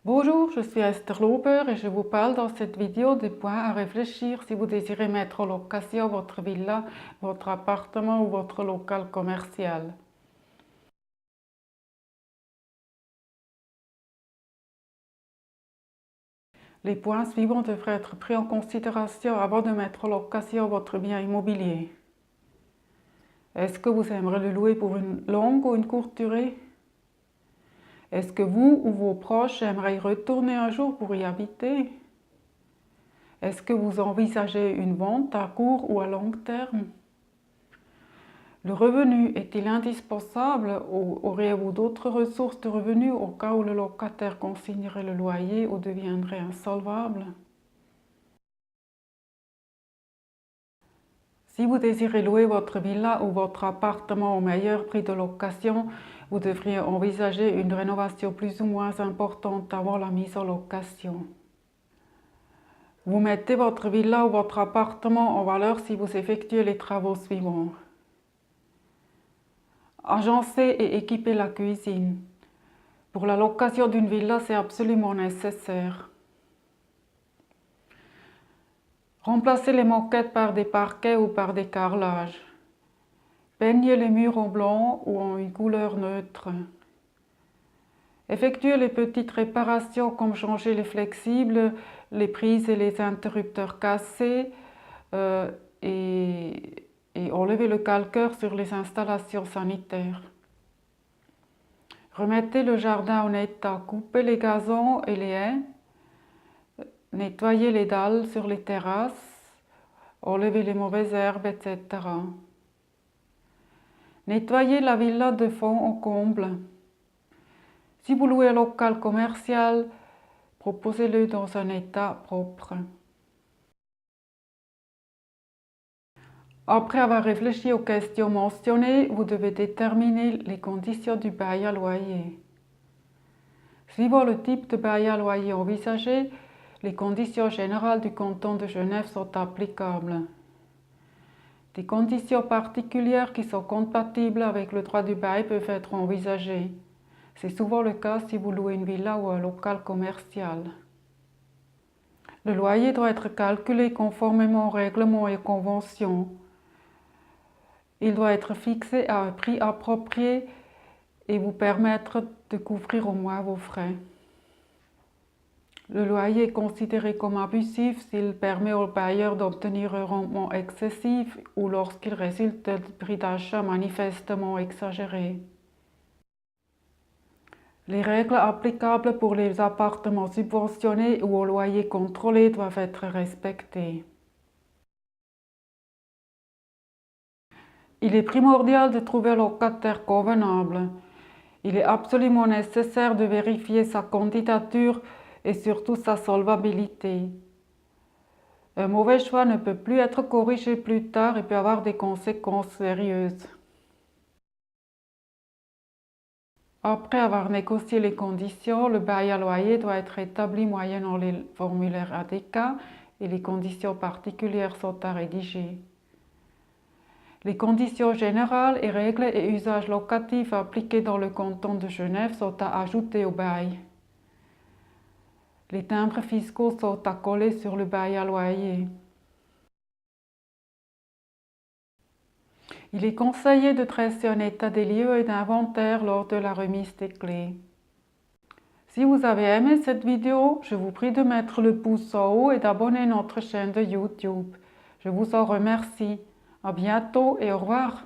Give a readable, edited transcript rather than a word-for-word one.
Bonjour, je suis Esther Lauber et je vous parle dans cette vidéo des points à réfléchir si vous désirez mettre en location votre villa, votre appartement ou votre local commercial. Les points suivants devraient être pris en considération avant de mettre en location votre bien immobilier. Est-ce que vous aimeriez le louer pour une longue ou une courte durée? Est-ce que vous ou vos proches aimeraient y retourner un jour pour y habiter? Est-ce que vous envisagez une vente à court ou à long terme? Le revenu est-il indispensable ou auriez-vous d'autres ressources de revenus au cas où le locataire consignerait le loyer ou deviendrait insolvable? Si vous désirez louer votre villa ou votre appartement au meilleur prix de location, vous devriez envisager une rénovation plus ou moins importante avant la mise en location. Vous mettez votre villa ou votre appartement en valeur si vous effectuez les travaux suivants. Agencer et équiper la cuisine. Pour la location d'une villa, c'est absolument nécessaire. Remplacer les moquettes par des parquets ou par des carrelages. Peigner les murs en blanc ou en une couleur neutre. Effectuer les petites réparations comme changer les flexibles, les prises et les interrupteurs cassés et enlever le calcaire sur les installations sanitaires. Remettez le jardin en état, coupez les gazons et les haies, nettoyez les dalles sur les terrasses, enlevez les mauvaises herbes, etc. Nettoyez la villa de fond en comble. Si vous louez un local commercial, proposez-le dans un état propre. Après avoir réfléchi aux questions mentionnées, vous devez déterminer les conditions du bail à loyer. Suivant le type de bail à loyer envisagé, les conditions générales du canton de Genève sont applicables. Des conditions particulières qui sont compatibles avec le droit du bail peuvent être envisagées. C'est souvent le cas si vous louez une villa ou un local commercial. Le loyer doit être calculé conformément aux règlements et conventions. Il doit être fixé à un prix approprié et vous permettre de couvrir au moins vos frais. Le loyer est considéré comme abusif s'il permet au bailleur d'obtenir un rendement excessif ou lorsqu'il résulte d'un prix d'achat manifestement exagéré. Les règles applicables pour les appartements subventionnés ou au loyer contrôlé doivent être respectées. Il est primordial de trouver un locataire convenable. Il est absolument nécessaire de vérifier sa candidature et surtout sa solvabilité. Un mauvais choix ne peut plus être corrigé plus tard et peut avoir des conséquences sérieuses. Après avoir négocié les conditions, le bail à loyer doit être établi moyennant les formulaires ADK et les conditions particulières sont à rédiger. Les conditions générales et règles et usages locatifs appliqués dans le canton de Genève sont à ajouter au bail. Les timbres fiscaux sont à coller sur le bail à loyer. Il est conseillé de dresser un état des lieux et d'inventaire lors de la remise des clés. Si vous avez aimé cette vidéo, je vous prie de mettre le pouce en haut et d'abonner notre chaîne de YouTube. Je vous en remercie. À bientôt et au revoir.